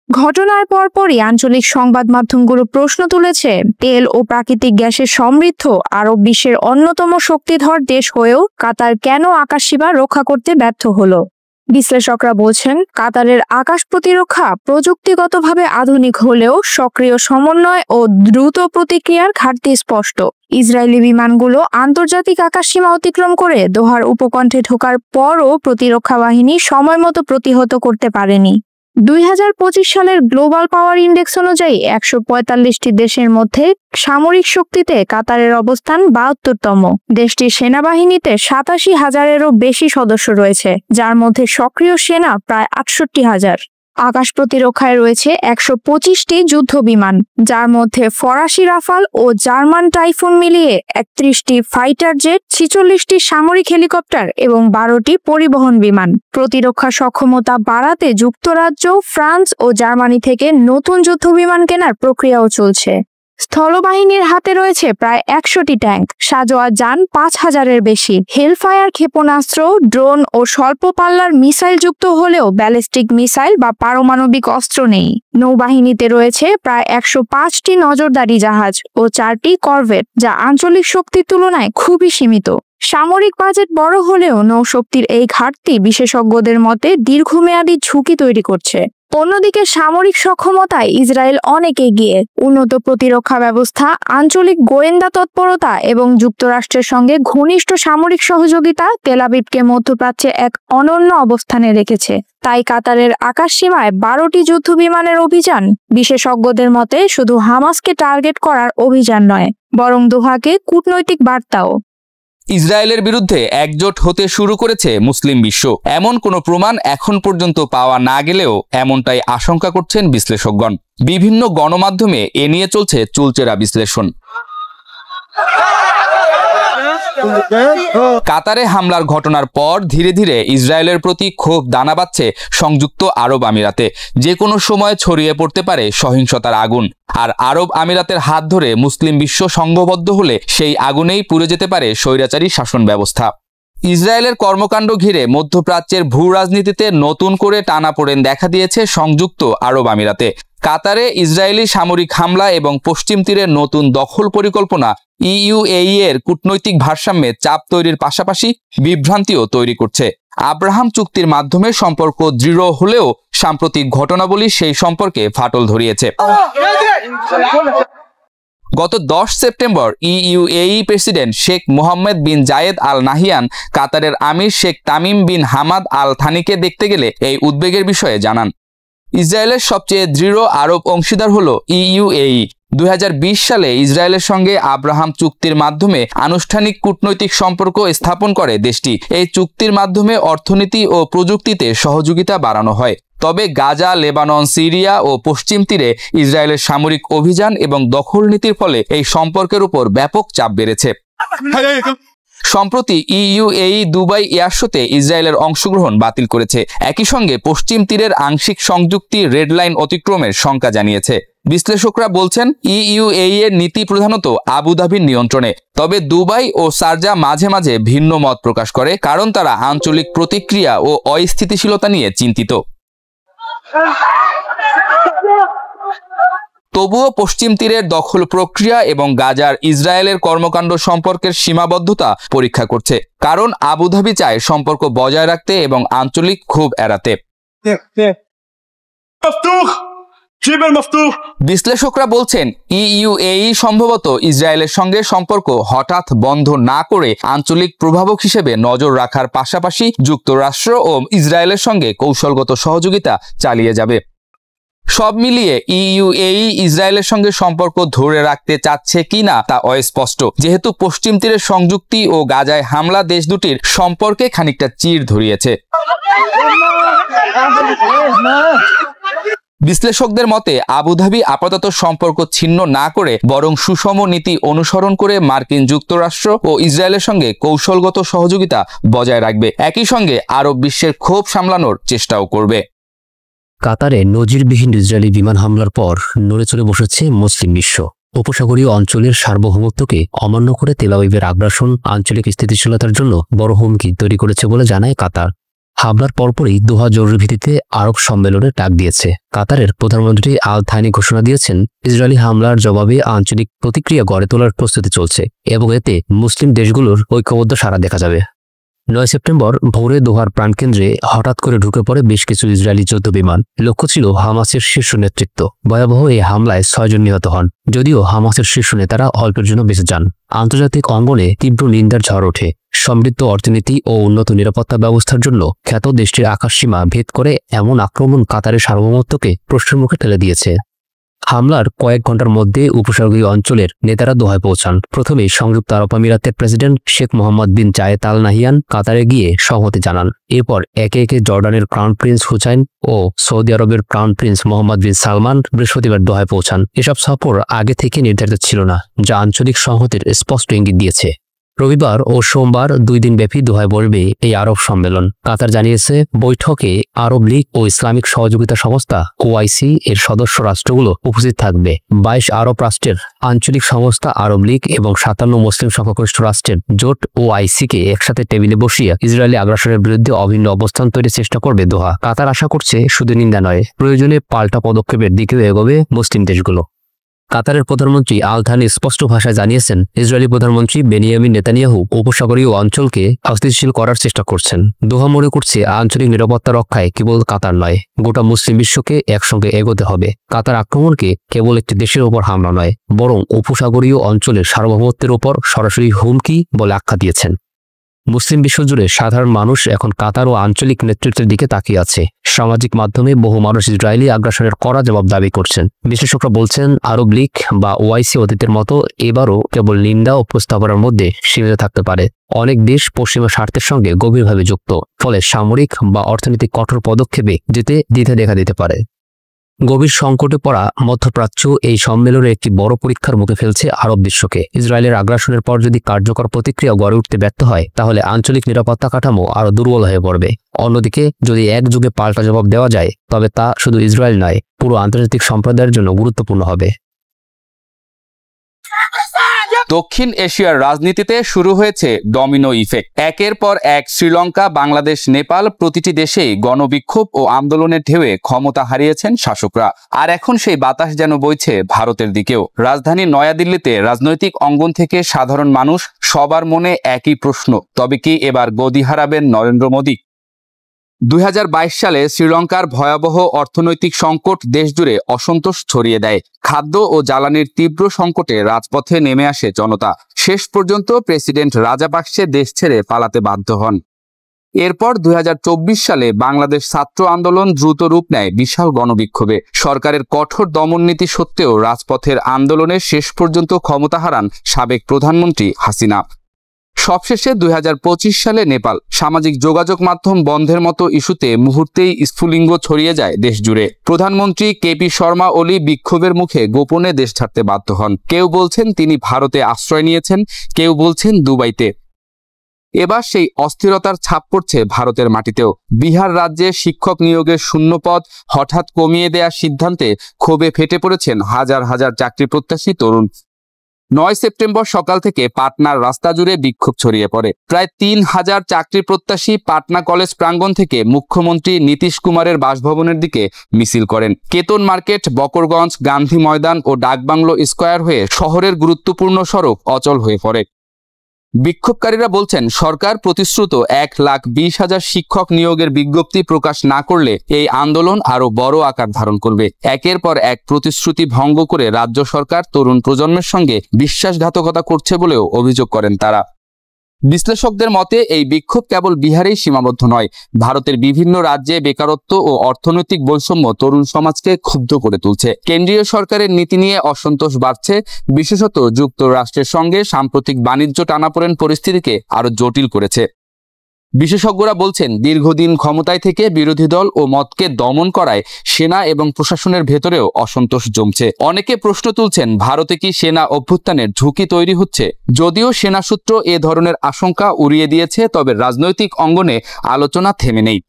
ঘটনার পরপরই আঞ্চলিক সংবাদ মাধ্যমগুলো প্রশ্ন তুলেছে, তেল ও প্রাকৃতিক গ্যাসের সমৃদ্ধ আরব বিশ্বের অন্যতম শক্তিধর দেশ হয়েও কাতার কেন আকাশসীমা রক্ষা করতে ব্যর্থ হলো। বিশ্লেষকরা বলছেন, কাতারের আকাশ প্রতিরক্ষা প্রযুক্তিগতভাবে আধুনিক হলেও সক্রিয় সমন্বয় ও দ্রুত প্রতিক্রিয়ার ঘাটতি স্পষ্ট। ইসরায়েলি বিমানগুলো আন্তর্জাতিক আকাশসীমা অতিক্রম করে দোহার উপকণ্ঠে ঢোকার পরও প্রতিরক্ষা বাহিনী সময়মতো প্রতিহত করতে পারেনি। 2025 সালের গ্লোবাল পাওয়ার ইন্ডেক্স অনুযায়ী 145টি দেশের মধ্যে সামরিক শক্তিতে কাতারের অবস্থান 72তম। দেশটির সেনাবাহিনীতে 87,000-এরও বেশি সদস্য রয়েছে, যার মধ্যে সক্রিয় সেনা প্রায় 68,000। আকাশ প্রতিরক্ষায় রয়েছে 125টি যুদ্ধ বিমান, যার মধ্যে ফরাসি রাফাল ও জার্মান টাইফুন মিলিয়ে 31টি ফাইটার জেট, 46টি সামরিক হেলিকপ্টার এবং 12টি পরিবহন বিমান। প্রতিরক্ষা সক্ষমতা বাড়াতে যুক্তরাজ্য, ফ্রান্স ও জার্মানি থেকে নতুন যুদ্ধ বিমান কেনার প্রক্রিয়াও চলছে। স্থলবাহিনীর হাতে রয়েছে প্রায় 100টি ট্যাঙ্ক, সাজোয়া যান 5,000-এর বেশি, হেলফায়ার ক্ষেপণাস্ত্র, ড্রোন ও স্বল্প পাল্লার মিসাইল যুক্ত হলেও ব্যালিস্টিক মিসাইল বা পারমাণবিক অস্ত্র নেই। নৌবাহিনীতে রয়েছে প্রায় 105টি নজরদারি জাহাজ ও 4টি করভেট, যা আঞ্চলিক শক্তির তুলনায় খুবই সীমিত। সামরিক বাজেট বড় হলেও নৌশক্তির এই ঘাটতি বিশেষজ্ঞদের মতে দীর্ঘমেয়াদী ঝুঁকি তৈরি করছে। অন্যদিকে সামরিক সক্ষমতায় ইসরায়েল অনেক এগিয়ে। উন্নত প্রতিরক্ষা ব্যবস্থা, আঞ্চলিক গোয়েন্দা তৎপরতা এবং যুক্তরাষ্ট্রের সঙ্গে ঘনিষ্ঠ সামরিক সহযোগিতা তেল আবিবকে মধ্যপ্রাচ্যে এক অনন্য অবস্থানে রেখেছে। তাই কাতারের আকাশসীমায় 12টি যুদ্ধ বিমানের অভিযান বিশেষজ্ঞদের মতে শুধু হামাসকে টার্গেট করার অভিযান নয়, বরং দোহাকে কূটনৈতিক বার্তাও। ইসরায়েলের বিরুদ্ধে একজোট হতে শুরু করেছে মুসলিম বিশ্ব। এমন কোনো প্রমাণ এখন পর্যন্ত পাওয়া না গেলেও এমনটাই আশঙ্কা করছেন বিশ্লেষকগণ। বিভিন্ন গণমাধ্যমে এ নিয়ে চলছে চুলচেরা বিশ্লেষণ। কাতারে হামলার ঘটনার পর ধীরে ধীরে ইসরায়েলের প্রতি ক্ষোভ দানা বাঁধছে সংযুক্ত আরব আমিরাতে। যে কোনো সময় ছড়িয়ে পড়তে পারে সহিংসতার আগুন, আর আরব আমিরাতের হাত ধরে মুসলিম বিশ্ব সংঘবদ্ধ হলে সেই আগুনেই পুড়ে যেতে পারে স্বৈরাচারী শাসন ব্যবস্থা। ইসরায়েলের কর্মকাণ্ড ঘিরে মধ্যপ্রাচ্যের ভূ রাজনীতিতে নতুন করে টানাপোড়েন দেখা দিয়েছে সংযুক্ত আরব আমিরাতে। কাতারে ইসরায়েলি সামরিক হামলা এবং পশ্চিম তীরের নতুন দখল পরিকল্পনা ইউএই এর কূটনৈতিক ভারসাম্যে চাপ তৈরির পাশাপাশি বিভ্রান্তিও তৈরি করছে। আব্রাহাম চুক্তির মাধ্যমে সম্পর্ক দৃঢ় হলেও সাম্প্রতিক ঘটনাবলী সেই সম্পর্কে ফাটল ধরিয়েছে। গত 10 September UAE president Sheikh Mohammed bin Zayed Al Nahyan কাতারের আমির Sheikh Tamim bin Hamad Al থানিকে দেখতে গেলে এই উদ্বেগের বিষয়ে জানান। ইসরায়েলের সবচেয়ে দৃঢ় আরব অংশীদার হলো ইউএই। 2020 সালে ইসরায়েলের সঙ্গে আব্রাহাম চুক্তির মাধ্যমে আনুষ্ঠানিক কূটনৈতিক সম্পর্ক স্থাপন করে দেশটি। এই চুক্তির মাধ্যমে অর্থনীতি ও প্রযুক্তিতে সহযোগিতা বাড়ানো হয়। তবে গাজা, লেবানন, সিরিয়া ও পশ্চিম তীরে ইসরায়েলের সামরিক অভিযান এবং দখল নীতির ফলে এই সম্পর্কের উপর ব্যাপক চাপ বেড়েছে। সম্প্রতি ইউএই দুবাই এয়ার শোতে ইসরায়েলের অংশগ্রহণ বাতিল করেছে। একই সঙ্গে পশ্চিম তীরের আংশিক সংযুক্তি রেড লাইন অতিক্রমের শঙ্কা জানিয়েছে। বিশ্লেষকরা বলছেন ইউএই এর নীতি প্রধানত আবুধাবির নিয়ন্ত্রণে। তবে দুবাই ও শারজা মাঝে মাঝে ভিন্ন মত প্রকাশ করে, কারণ তারা আঞ্চলিক প্রতিক্রিয়া ও অস্থিতিশীলতা নিয়ে চিন্তিত। তবুও পশ্চিম তীরের দখল প্রক্রিয়া এবং গাজার ইসরায়েলের কর্মকাণ্ড সম্পর্কের সীমাবদ্ধতা পরীক্ষা করছে, কারণ আবুধাবি চায় সম্পর্ক বজায় রাখতে এবং আঞ্চলিক ক্ষোভ এড়াতে। বিশ্লেষকরা বলছেন ইউএই সম্ভবত ইসরায়েলের সঙ্গে সম্পর্ক হঠাৎ বন্ধ না করে আঞ্চলিক প্রভাবক হিসেবে নজর রাখার পাশাপাশি যুক্তরাষ্ট্র ও ইসরায়েলের সঙ্গে কৌশলগত সহযোগিতা চালিয়ে যাবে। সব মিলিয়ে ইউএই ইসরায়েলের সঙ্গে সম্পর্ক ধরে রাখতে চাচ্ছে কিনা তা অস্পষ্ট, যেহেতু পশ্চিম তীরের সংযুক্তি ও গাজায় হামলা দেশ দুটির সম্পর্কে খানিকটা চির ধরিয়েছে। বিশ্লেষকদের মতে আবুধাবি আপাতত সম্পর্ক ছিন্ন না করে বরং সুষম নীতি অনুসরণ করে মার্কিন যুক্তরাষ্ট্র ও ইসরায়েলের সঙ্গে কৌশলগত সহযোগিতা বজায় রাখবে। একই সঙ্গে আরব বিশ্বের ক্ষোভ সামলানোর চেষ্টাও করবে। কাতারে নজিরবিহীন ইসরায়েলি বিমান হামলার পর নড়ে চড়ে বসেছে মুসলিম বিশ্ব। উপসাগরীয় অঞ্চলের সার্বভৌমত্বকে অমান্য করে তেল আবিবের আগ্রাসন আঞ্চলিক স্থিতিশীলতার জন্য বড় হুমকি তৈরি করেছে বলে জানায় কাতার। হামলার পরপরই দোহা জরুরি ভিত্তিতে আরব সম্মেলনের ডাক দিয়েছে। কাতারের প্রধানমন্ত্রী আল থানি ঘোষণা দিয়েছেন, ইসরায়েলি হামলার জবাবে আঞ্চলিক প্রতিক্রিয়া গড়ে তোলার প্রস্তুতি চলছে এবং এতে মুসলিম দেশগুলোর ঐক্যবদ্ধ সাড়া দেখা যাবে। 9 সেপ্টেম্বর ভোরে দোহার প্রাণকেন্দ্রে হঠাৎ করে ঢুকে পড়ে বেশ কিছু ইসরায়েলি যুদ্ধ বিমান। লক্ষ্য ছিল হামাসের শীর্ষ নেতৃত্ব। ভয়াবহ এই হামলায় 6 জন নিহত হন, যদিও হামাসের শীর্ষ নেতারা অল্পের জন্য বেঁচে যান। আন্তর্জাতিক অঙ্গনে তীব্র নিন্দার ঝড় ওঠে। সমৃদ্ধ অর্থনীতি ও উন্নত নিরাপত্তা ব্যবস্থার জন্য খ্যাত দেশটির আকাশসীমা ভেদ করে এমন আক্রমণ কাতারের সার্বভৌমত্বকে প্রশ্নের মুখে ঠেলে দিয়েছে। হামলার কয়েক ঘন্টার মধ্যে উপসাগরীয় অঞ্চলের নেতারা দোহায় পৌঁছান। প্রথমে সংযুক্ত আরব আমিরাতের president Sheikh Mohammed bin Zayed Al Nahiyan কাতারে গিয়ে সংহতি জানান। এরপর একে একে জর্ডানের ক্রাউন প্রিন্স হুসাইন ও সৌদি আরবের ক্রাউন প্রিন্স মোহাম্মদ বিন সালমান বৃহস্পতিবার দোহায় পৌঁছান। এসব সফর আগে থেকে নির্ধারিত ছিল না, যা আঞ্চলিক সংহতির স্পষ্ট ইঙ্গিত দিয়েছে। রবিবার ও সোমবার 2 দিন ব্যাপী দোহায় বসবে এই আরব সম্মেলন। কাতার জানিয়েছে, বৈঠকে আরব লীগ ও ইসলামিক সহযোগিতা সংস্থা OIC এর সদস্য রাষ্ট্রগুলো উপস্থিত থাকবে। 22 আরব রাষ্ট্রের আঞ্চলিক সংস্থা আরব লীগ এবং 57 মুসলিম সংখ্যাগরিষ্ঠ রাষ্ট্রের জোট OIC-কে একসাথে টেবিলে বসিয়ে ইসরায়েলি আগ্রাসনের বিরুদ্ধে অভিন্ন অবস্থান তৈরির চেষ্টা করবে দোহা। কাতার আশা করছে শুধু নিন্দা নয়, প্রয়োজনে পাল্টা পদক্ষেপের দিকেও এগোবে মুসলিম দেশগুলো। কাতারের প্রধানমন্ত্রী আল থানি স্পষ্ট ভাষায় জানিয়েছেন, ইসরায়েলি প্রধানমন্ত্রী বেনিয়ামিন নেতানিয়াহু উপসাগরীয় অঞ্চলকে অস্থিতিশীল করার চেষ্টা করছেন। দোহা মনে করছে, আঞ্চলিক নিরাপত্তা রক্ষায় কেবল কাতার নয়, গোটা মুসলিম বিশ্বকে একসঙ্গে এগোতে হবে। কাতার আক্রমণকে কেবল একটি দেশের ওপর হামলা নয়, বরং উপসাগরীয় অঞ্চলের সার্বভৌমত্বের ওপর সরাসরি হুমকি বলে আখ্যা দিয়েছেন। মুসলিম বিশ্বজুড়ে সাধারণ মানুষ এখন কাতার ও আঞ্চলিক নেতৃত্বের দিকে তাকিয়ে আছে। সামাজিক মাধ্যমে বহু মানুষ ইসরায়েলি আগ্রাসনের কড়া জবাব দাবি করছেন। বিশেষজ্ঞরা বলছেন, আরব লীগ বা OIC অতীতের মতো এবারও কেবল নিন্দা ও প্রস্তাবনার মধ্যে সীমিত থাকতে পারে। অনেক দেশ পশ্চিমা স্বার্থের সঙ্গে গভীরভাবে যুক্ত, ফলে সামরিক বা অর্থনৈতিক কঠোর পদক্ষেপে যেতে দ্বিধা দেখা দিতে পারে। গভীর সংকটে পড়া মধ্যপ্রাচ্য এই সম্মেলনে একটি বড় পরীক্ষার মুখে ফেলছে আরব বিশ্বকে। ইসরায়েলের আগ্রাসনের পর যদি কার্যকর প্রতিক্রিয়া গড়ে উঠতে ব্যর্থ হয়, তাহলে আঞ্চলিক নিরাপত্তা কাঠামো আরও দুর্বল হয়ে পড়বে। অন্যদিকে যদি একযোগে পাল্টা জবাব দেওয়া যায়, তবে তা শুধু ইসরায়েল নয়, পুরো আন্তর্জাতিক সম্প্রদায়ের জন্য গুরুত্বপূর্ণ হবে। দক্ষিণ এশিয়ার রাজনীতিতে শুরু হয়েছে ডমিনো ইফেক্ট। একের পর এক শ্রীলঙ্কা, বাংলাদেশ, নেপাল প্রতিটি দেশেই গণবিক্ষোভ ও আন্দোলনের ঢেউয়ে ক্ষমতা হারিয়েছেন শাসকরা। আর এখন সেই বাতাস যেন বইছে ভারতের দিকেও। রাজধানী নয়াদিল্লিতে রাজনৈতিক অঙ্গন থেকে সাধারণ মানুষ সবার মনে একই প্রশ্ন, তবে কি এবার গদি হারাবেন নরেন্দ্র মোদী? 2022 সালে শ্রীলঙ্কার ভয়াবহ অর্থনৈতিক সংকট দেশজুড়ে অসন্তোষ ছড়িয়ে দেয়। খাদ্য ও জ্বালানির তীব্র সংকটে রাজপথে নেমে আসে জনতা। শেষ পর্যন্ত প্রেসিডেন্ট রাজাপাকসে দেশ ছেড়ে পালাতে বাধ্য হন। এরপর 2024 সালে বাংলাদেশ ছাত্র আন্দোলন দ্রুত রূপ নেয় বিশাল গণবিক্ষোভে। সরকারের কঠোর দমননীতি সত্ত্বেও রাজপথের আন্দোলনে শেষ পর্যন্ত ক্ষমতা হারান সাবেক প্রধানমন্ত্রী হাসিনা। সবশেষে 2025 সালে নেপাল। সামাজিক যোগাযোগ মাধ্যম বন্ধের মতো ইস্যুতে মুহূর্তেই স্ফুলিঙ্গ ছড়িয়ে যায় দেশ জুড়ে। প্রধানমন্ত্রী KP শর্মা ওলি বিক্ষোভের মুখে গোপনে দেশ ছাড়তে বাধ্য হন। কেউ বলছেন তিনি ভারতে আশ্রয় নিয়েছেন, কেউ বলছেন দুবাইতে। এবার সেই অস্থিরতার ছাপ পড়ছে ভারতের মাটিতেও। বিহার রাজ্যে শিক্ষক নিয়োগের শূন্যপদ হঠাৎ কমিয়ে দেওয়ার সিদ্ধান্তে ক্ষোভে ফেটে পড়েছেন হাজার হাজার চাকরি প্রত্যাশী তরুণ। 9 সেপ্টেম্বর সকাল থেকে পাটনার রাস্তা জুড়ে বিক্ষোভ ছড়িয়ে পড়ে। প্রায় 3000 চাকরি প্রত্যাশী পাটনা কলেজ প্রাঙ্গণ থেকে মুখ্যমন্ত্রী নীতিশ কুমারের বাসভবনের দিকে মিছিল করেন। কেতন মার্কেট, বকরগঞ্জ, গান্ধী ময়দান ও ডাকবাংলো স্কয়ার হয়ে শহরের গুরুত্বপূর্ণ সড়ক অচল হয়ে পড়ে। বিক্ষোভকারীরা বলছেন, সরকার প্রতিশ্রুত 1,20,000 শিক্ষক নিয়োগের বিজ্ঞপ্তি প্রকাশ না করলে এই আন্দোলন আরো বড় আকার ধারণ করবে। একের পর এক প্রতিশ্রুতি ভঙ্গ করে রাজ্য সরকার তরুণ প্রজন্মের সঙ্গে বিশ্বাসঘাতকতা করছে বলেও অভিযোগ করেন তারা। বিশ্লেষকদের মতে এই বিক্ষোভ কেবল বিহারেই সীমাবদ্ধ নয়। ভারতের বিভিন্ন রাজ্যে বেকারত্ব ও অর্থনৈতিক বৈষম্য তরুণ সমাজকে ক্ষুব্ধ করে তুলছে। কেন্দ্রীয় সরকারের নীতি নিয়ে অসন্তোষ বাড়ছে, বিশেষত যুক্তরাষ্ট্রের সঙ্গে সাম্প্রতিক বাণিজ্য টানাপোড়েন পরিস্থিতিকে আরো জটিল করেছে। বিশেষজ্ঞরা বলছেন, দীর্ঘদিন ক্ষমতায় থেকে বিরোধী দল ও মতকে দমন করায় সেনা এবং প্রশাসনের ভেতরেও অসন্তোষ জমছে। অনেকে প্রশ্ন তুলছেন, ভারতে কি সেনা অভ্যুত্থানের ঝুঁকি তৈরি হচ্ছে? যদিও সেনা সূত্র এ ধরনের আশঙ্কা উড়িয়ে দিয়েছে, তবে রাজনৈতিক অঙ্গনে আলোচনা থেমে নেই।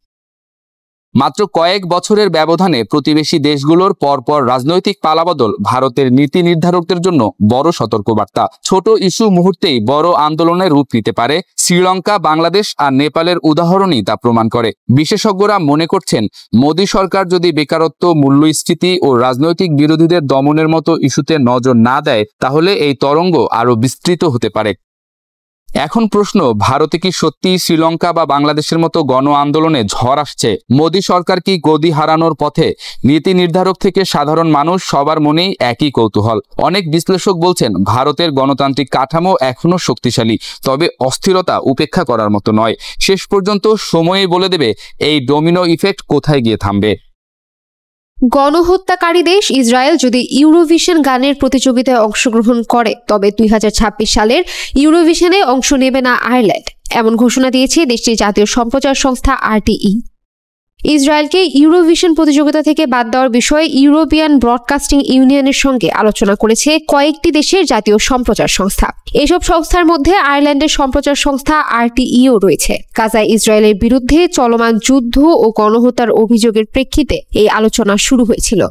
মাত্র কয়েক বছরের ব্যবধানে প্রতিবেশী দেশগুলোর পরপর রাজনৈতিক পালাবদল ভারতের নীতি নির্ধারকদের জন্য বড় সতর্কবার্তা। ছোট ইস্যু মুহূর্তেই বড় আন্দোলনের রূপ নিতে পারে। শ্রীলঙ্কা, বাংলাদেশ আর নেপালের উদাহরণই তা প্রমাণ করে। বিশেষজ্ঞরা মনে করছেন, মোদী সরকার যদি বেকারত্ব, মূল্যস্ফীতি ও রাজনৈতিক বিরোধীদের দমনের মতো ইস্যুতে নজর না দেয়, তাহলে এই তরঙ্গ আরও বিস্তৃত হতে পারে। এখন প্রশ্ন, ভারতে কি সত্যি শ্রীলঙ্কা বা বাংলাদেশের মতো গণ আন্দোলনে ঝড় আসছে? মোদী সরকার কি গদি হারানোর পথে? নীতি নির্ধারক থেকে সাধারণ মানুষ সবার মনেই একই কৌতূহল। অনেক বিশ্লেষক বলছেন, ভারতের গণতান্ত্রিক কাঠামো এখনো শক্তিশালী, তবে অস্থিরতা উপেক্ষা করার মতো নয়। শেষ পর্যন্ত সময়ই বলে দেবে এই ডোমিনো ইফেক্ট কোথায় গিয়ে থামবে। গণহত্যাকারী দেশ ইসরায়েল যদি ইউরোভিশন গানের প্রতিযোগিতায় অংশগ্রহণ করে, তবে 2026 সালের ইউরোভিশনে অংশ নেবে না আয়ারল্যান্ড, এমন ঘোষণা দিয়েছে দেশটির জাতীয় সম্প্রচার সংস্থা RTE। ইসরায়েলকে ইউরোভিশন প্রতিযোগিতা থেকে বাদ দেওয়ার বিষয়ে ইউরোপিয়ান ব্রডকাস্টিং ইউনিয়নের সঙ্গে আলোচনা করেছে কয়েকটি দেশের জাতীয় সম্প্রচার সংস্থা। এসব সংস্থার মধ্যে আয়ারল্যান্ডের সম্প্রচার সংস্থা RTEও রয়েছে। গাজায় ইসরায়েলের বিরুদ্ধে চলমান যুদ্ধ ও গণহত্যার অভিযোগের প্রেক্ষিতে এই আলোচনা শুরু হয়েছিল।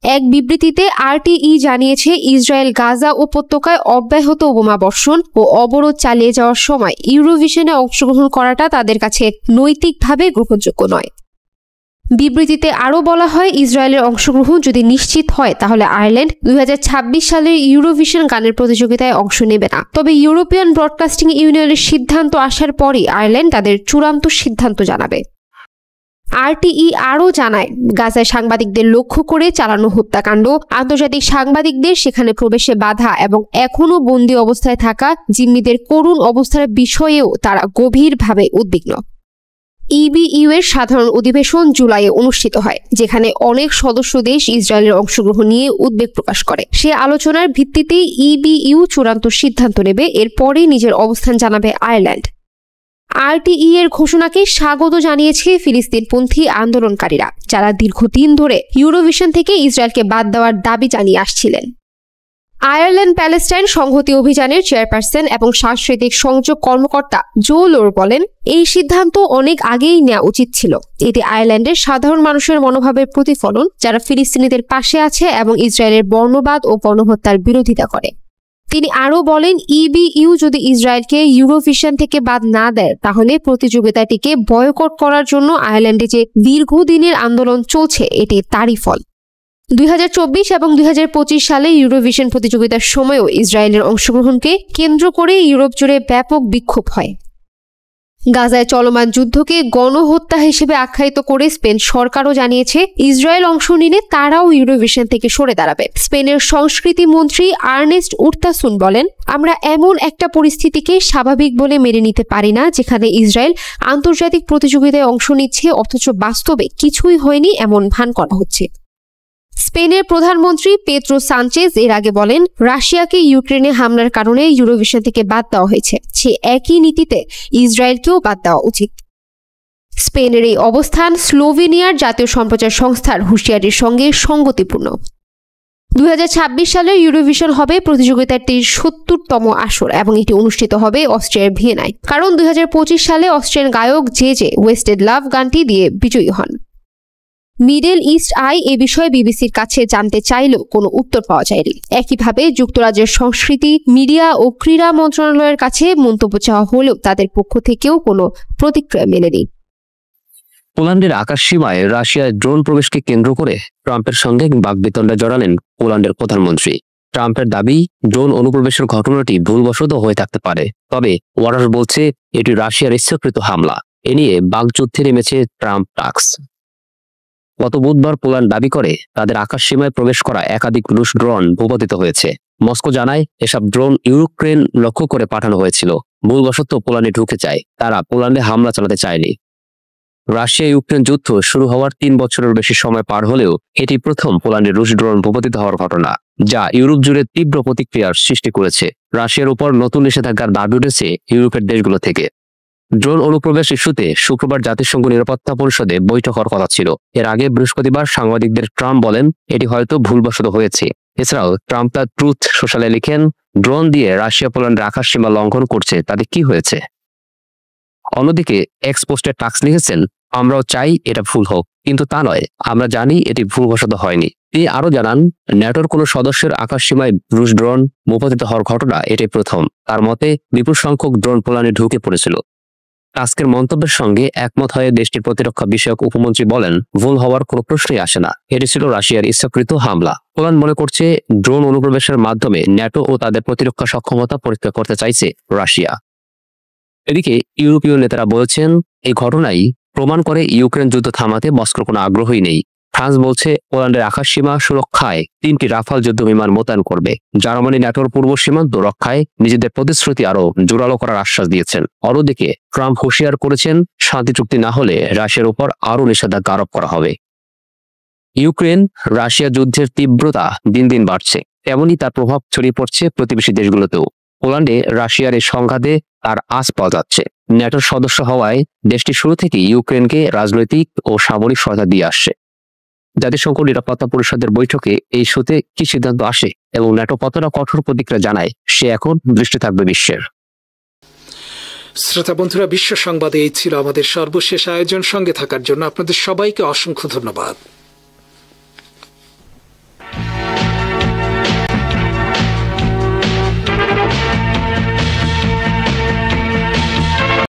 এক বিবৃতিতে RTE জানিয়েছে, ইসরায়েল গাজা উপত্যকায় অব্যাহত বোমা বর্ষণ ও অবরোধ চালিয়ে যাওয়ার সময় ইউরোভিশনে অংশগ্রহণ করাটা তাদের কাছে নৈতিকভাবে গ্রহণযোগ্য নয়। বিবৃতিতে আরও বলা হয়, ইসরায়েলের অংশগ্রহণ যদি নিশ্চিত হয়, তাহলে আয়ারল্যান্ড 2026 সালের ইউরোভিশন গানের প্রতিযোগিতায় অংশ নেবে না। তবে ইউরোপিয়ান ব্রডকাস্টিং ইউনিয়নের সিদ্ধান্ত আসার পরই আয়ারল্যান্ড তাদের চূড়ান্ত সিদ্ধান্ত জানাবে। RTE আরও জানায়, গাজায় সাংবাদিকদের লক্ষ্য করে চালানো হত্যাকাণ্ড, আন্তর্জাতিক সাংবাদিকদের সেখানে প্রবেশে বাধা এবং এখনও বন্দী অবস্থায় থাকা জিম্মিদের করুণ অবস্থার বিষয়েও তারা গভীরভাবে উদ্বিগ্ন। EBU এর সাধারণ অধিবেশন জুলাইয়ে অনুষ্ঠিত হয়, যেখানে অনেক সদস্য দেশ ইসরায়েলের অংশগ্রহণ নিয়ে উদ্বেগ প্রকাশ করে। সে আলোচনার ভিত্তিতেই EBU চূড়ান্ত সিদ্ধান্ত নেবে, এরপরেই নিজের অবস্থান জানাবে আয়ারল্যান্ড। RTE এর ঘোষণাকে স্বাগত জানিয়েছে ফিলিস্তিনপন্থী আন্দোলনকারীরা, যারা দীর্ঘদিন ধরে ইউরোভিশন থেকে ইসরায়েলকে বাদ দেওয়ার দাবি জানিয়ে আসছিলেন। আয়ারল্যান্ড প্যালেস্টাইন সংহতি অভিযানের চেয়ারপারসন এবং সাংস্কৃতিক সংযোগ কর্মকর্তা জো লোর বলেন, এই সিদ্ধান্ত অনেক আগেই নেওয়া উচিত ছিল। এটি আয়ারল্যান্ডের সাধারণ মানুষের মনোভাবের প্রতিফলন, যারা ফিলিস্তিনিদের পাশে আছে এবং ইসরায়েলের বর্ণবাদ ও গণহত্যার বিরোধিতা করে। তিনি আরও বলেন, EBU যদি ইসরায়েলকে ইউরোভিশন থেকে বাদ না দেয়, তাহলে প্রতিযোগিতাটিকে বয়কট করার জন্য আয়ারল্যান্ডে যে দীর্ঘদিনের আন্দোলন চলছে, এটি তারই ফল। 2024 এবং 2025 সালে ইউরোভিশন প্রতিযোগিতার সময়ও ইসরায়েলের অংশগ্রহণকে কেন্দ্র করে ইউরোপ জুড়ে ব্যাপক বিক্ষোভ হয়। গাজায় চলমান যুদ্ধকে গণহত্যা হিসেবে আখ্যায়িত করে স্পেন সরকারও জানিয়েছে, ইসরায়েল অংশ নিলে তারাও ইউরোভিশন থেকে সরে দাঁড়াবে। স্পেনের সংস্কৃতি মন্ত্রী আর্নেস্ট উরতাসুন বলেন, আমরা এমন একটা পরিস্থিতিকে স্বাভাবিক বলে মেনে নিতে পারি না, যেখানে ইসরায়েল আন্তর্জাতিক প্রতিযোগিতায় অংশ নিচ্ছে অথচ বাস্তবে কিছুই হয়নি এমন ভান করা হচ্ছে। স্পেনের প্রধানমন্ত্রী পেদ্রো সানচেজ এর আগে বলেন, রাশিয়াকে ইউক্রেনে হামলার কারণে ইউরোভিশন থেকে বাদ দেওয়া হয়েছে, সে একই নীতিতে ইসরায়েলকেও বাদ দেওয়া উচিত। স্পেনের এই অবস্থান স্লোভেনিয়ার জাতীয় সম্প্রচার সংস্থার হুঁশিয়ারির সঙ্গে সঙ্গতিপূর্ণ। 2026 সালের ইউরোভিশন হবে প্রতিযোগিতাটির 70তম আসর এবং এটি অনুষ্ঠিত হবে অস্ট্রিয়ার ভিয়েনায়, কারণ 2025 সালে অস্ট্রিয়ান গায়ক জে ওয়েস্টেড লাভ গানটি দিয়ে বিজয়ী হন। মিডল ইস্ট আই এ বিষয়ে বিবিসির কাছে জানতে চাইলেও কোনো উত্তর পাওয়া যায়নি। একইভাবে যুক্তরাজ্যের সংস্কৃতি, মিডিয়া ও ক্রীড়া মন্ত্রণালয়ের কাছে মন্তব্য চাওয়া হলেও তাদের পক্ষ থেকেও কোনো প্রতিক্রিয়া মেলেনি। পোল্যান্ডের আকাশসীমায় রাশিয়ার ড্রোন প্রবেশকে কেন্দ্র করে ট্রাম্পের সঙ্গে বাকবিতণ্ডা জড়ালেন পোল্যান্ডের প্রধানমন্ত্রী। ট্রাম্পের দাবি, ড্রোন অনুপ্রবেশের ঘটনাটি ভুলবশত হয়ে থাকতে পারে, তবে ওয়াটার বলছে এটি রাশিয়ার ইচ্ছাকৃত হামলা। এ নিয়ে বাকযুদ্ধে নেমেছে ট্রাম্প টাস্ক। গত বুধবার পোল্যান্ড দাবি করে তাদের আকাশসীমায় প্রবেশ করা একাধিক রুশ ড্রোন ভূপাতিত হয়েছে। মস্কো জানায়, এসব ড্রোন ইউক্রেন লক্ষ্য করে পাঠানো হয়েছিল। ভুলবশত পোল্যান্ডে ঢুকে যায়, তারা পোল্যান্ডে হামলা চালাতে চায়নি। রাশিয়া ইউক্রেন যুদ্ধ শুরু হওয়ার 3 বছরের বেশি সময় পার হলেও এটি প্রথম পোল্যান্ডে রুশ ড্রোন ভূপাতিত হওয়ার ঘটনা, যা ইউরোপ জুড়ে তীব্র প্রতিক্রিয়ার সৃষ্টি করেছে। রাশিয়ার উপর নতুন নিষেধাজ্ঞার দাবি উঠেছে ইউরোপের দেশগুলো থেকে। ড্রোন অনুপ্রবেশ ইস্যুতে শুক্রবার জাতিসংঘ নিরাপত্তা পরিষদে বৈঠক হওয়ার কথা ছিল। এর আগে বৃহস্পতিবার সাংবাদিকদের ট্রাম্প বলেন, এটি হয়তো ভুলবশত হয়েছে। এছাড়াও ট্রাম্প তার ট্রুথ সোশ্যালে লিখেন, ড্রোন দিয়ে রাশিয়া পোল্যান্ডের আকাশসীমা লঙ্ঘন করছে, তাতে কি হয়েছে? অন্যদিকে এক্স পোস্টে টাক্স লিখেছেন, আমরাও চাই এটা ভুল হোক, কিন্তু তা নয়, আমরা জানি এটি ভুলবশত হয়নি। তিনি আরো জানান, ন্যাটোর কোনো সদস্যের আকাশসীমায় রুশ ড্রোন ভূপাতিত হওয়ার ঘটনা এটাই প্রথম। তার মতে বিপুল সংখ্যক ড্রোন পোল্যান্ডে ঢুকে পড়েছিল। টাস্কের মন্তব্যের সঙ্গে একমত হয়ে দেশটির প্রতিরক্ষা বিষয়ক উপমন্ত্রী বলেন, ভুল হওয়ার কোনো প্রশ্নই আসে না, এটি ছিল রাশিয়ার ইচ্ছাকৃত হামলা। পোল্যান্ড মনে করছে ড্রোন অনুপ্রবেশের মাধ্যমে ন্যাটো ও তাদের প্রতিরক্ষা সক্ষমতা পরীক্ষা করতে চাইছে রাশিয়া। এদিকে ইউরোপীয় নেতারা বলছেন, এই ঘটনাই প্রমাণ করে ইউক্রেন যুদ্ধ থামাতে মস্কোর কোনো আগ্রহই নেই। ফ্রান্স বলছে পোল্যান্ডের আকাশসীমা সুরক্ষায় 3টি রাফাল যুদ্ধ বিমান মোতায়েন করবে। জার্মানি ন্যাটোর পূর্ব সীমান্ত রক্ষায় নিজেদের প্রতিশ্রুতি আরো জোরালো করার আশ্বাস দিয়েছেন। অন্যদিকে ট্রাম্প হুঁশিয়ার করেছেন, শান্তি চুক্তি না হলে রাশিয়ার উপর আরও নিষেধাজ্ঞা আরোপ করা হবে। ইউক্রেন রাশিয়া যুদ্ধের তীব্রতা দিন দিন বাড়ছে, তেমনি তার প্রভাব ছড়িয়ে পড়ছে প্রতিবেশী দেশগুলোতেও। পোল্যান্ডে রাশিয়ার এই সংঘাতে তার আঁচ পাওয়া যাচ্ছে। ন্যাটোর সদস্য হওয়ায় দেশটি শুরু থেকে ইউক্রেনকে রাজনৈতিক ও সামরিক সহায়তা দিয়ে আসছে। জাতিসংঘ নিরাপত্তা পরিষদের বৈঠকে এই ইস্যুতে কি সিদ্ধান্ত আসে এবং ন্যাটো কতটা কঠোর প্রতিক্রিয়া জানায়, সে এখন দৃষ্টি থাকবে বিশ্বের। শ্রোতা বন্ধুরা, বিশ্ব সংবাদে এই ছিল আমাদের সর্বশেষ আয়োজন। সঙ্গে থাকার জন্য আপনাদের সবাইকে অসংখ্য ধন্যবাদ।